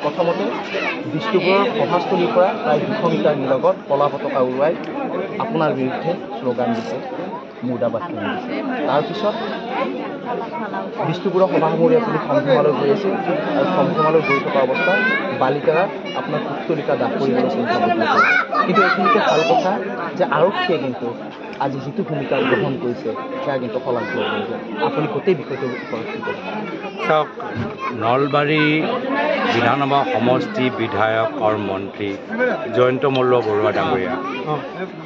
প্ৰথমতে ডিষ্ট্ৰিক্টৰ সভাস্থলীৰ পৰা প্ৰায় 200 মিটাৰ নিলগত কলা পতাকা উৰুৱাই আপোনাৰ বিৰুদ্ধে শ্লোগান দিছে, মুৰ্দাবাদ দিছে। তাৰপিছত ডিষ্ট্ৰিক্টৰ সভাসমূহে আপুনি সমসীমালৈ গৈ আছে আৰু সমসীমালৈ গৈ থকা অৱস্থাত বালিকাৰাত আপোনাৰ পুতলিকা দাহ কৰিবলৈ চিন্তা কৰিছে। কিন্তু এইখিনিতে ভাল কথা যে আৰক্ষীয়ে কিন্তু আজি যিটো ভূমিকা গ্ৰহণ কৰিছে সেয়া কিন্তু শলাগ কৰিব কৰিছে। আপুনি গোটেই বিষয়টোৰ ওপৰত কি ক'ব? চাওক, নলবাৰী বিধানসভা সমষ্টি বিধায়ক আৰু মন্ত্ৰী জয়ন্ত মল্ল বৰুৱা ডাঙৰীয়া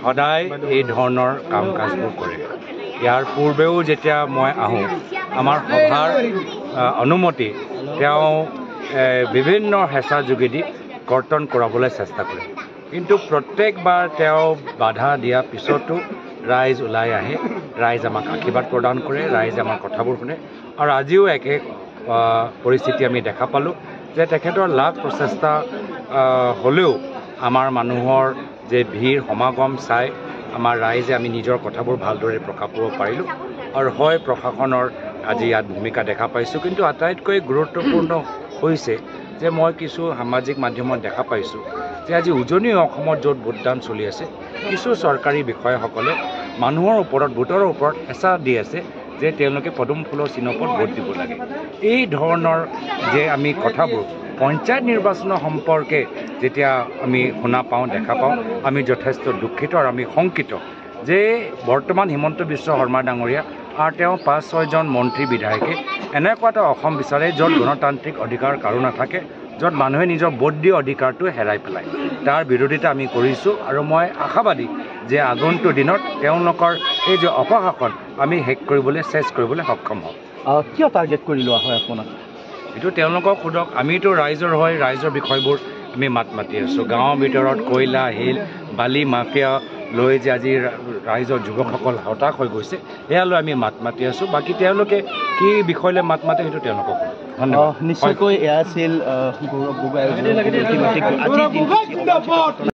সদায় এই ধৰণৰ কাম কাজবোৰ কৰে। ইয়াৰ পূৰ্বেও যেতিয়া মই আহোঁ, আমাৰ সভাৰ অনুমতি তেওঁ বিভিন্ন হেঁচা যোগেদি কৰ্তন কৰাবলৈ চেষ্টা কৰে, কিন্তু প্ৰত্যেকবাৰ তেওঁ বাধা দিয়াৰ পিছতো ৰাইজ ওলাই আহে, ৰাইজ আমাক আশীৰ্বাদ প্ৰদান কৰে, ৰাইজে আমাৰ কথাবোৰ শুনে। আৰু আজিও একে পৰিস্থিতি আমি দেখা পালোঁ যে তেখেতৰ লাখ প্ৰচেষ্টা হ'লেও আমাৰ মানুহৰ যে ভিৰ সমাগম চাই আমাৰ ৰাইজে আমি নিজৰ কথাবোৰ ভালদৰে প্ৰকাশ কৰিব পাৰিলোঁ। আৰু হয়, প্ৰশাসনৰ আজি ইয়াত ভূমিকা দেখা পাইছোঁ, কিন্তু আটাইতকৈ গুৰুত্বপূৰ্ণ হৈছে যে মই কিছু সামাজিক মাধ্যমত দেখা পাইছোঁ যে আজি উজনি অসমত য'ত ভোটদান চলি আছে, কিছু চৰকাৰী বিষয়াসকলে মানুহৰ ওপৰত, ভোটৰ ওপৰত হেঁচা দি আছে যে তেওঁলোকে পদুম ফুলৰ চিনৰ ওপৰত ভোট দিব লাগে। এই ধৰণৰ যে আমি কথাবোৰ পঞ্চায়ত নিৰ্বাচনৰ সম্পৰ্কে যেতিয়া আমি শুনা পাওঁ, দেখা পাওঁ, আমি যথেষ্ট দুখিত আৰু আমি শংকিত যে বৰ্তমান হিমন্ত বিশ্ব শৰ্মা ডাঙৰীয়া আৰু তেওঁ 5-6জন মন্ত্ৰী বিধায়কে এনেকুৱা এটা অসম বিচাৰে য'ত গণতান্ত্ৰিক অধিকাৰ কাৰো নাথাকে, য'ত মানুহে নিজৰ ভোট দিয়া অধিকাৰটো হেৰাই পেলায়। তাৰ বিৰোধিতা আমি কৰিছোঁ আৰু মই আশাবাদী যে আগন্তুক দিনত তেওঁলোকৰ এই যে অপশাসন আমি শেষ কৰিবলৈ, চেছ কৰিবলৈ সক্ষম হ'ম। কিয় টাৰ্গেট কৰি লোৱা হয় আপোনাক? এইটো তেওঁলোকক সোধক। আমিতো ৰাইজৰ হয়, ৰাইজৰ বিষয়বোৰ আমি মাত মাতি আছোঁ। গাঁৱৰ ভিতৰত কয়লা, শিল, বালি মাফিয়া লৈ যে আজি ৰাইজৰ যুৱকসকল হতাশ হৈ গৈছে, সেয়ালৈ আমি মাত মাতি আছোঁ। বাকী তেওঁলোকে কি বিষয়লৈ মাত মাতে সেইটো তেওঁলোকক ধন্যবাদ। নিশ্চয়কৈ এয়া আছিল গৌৰৱ গগৈ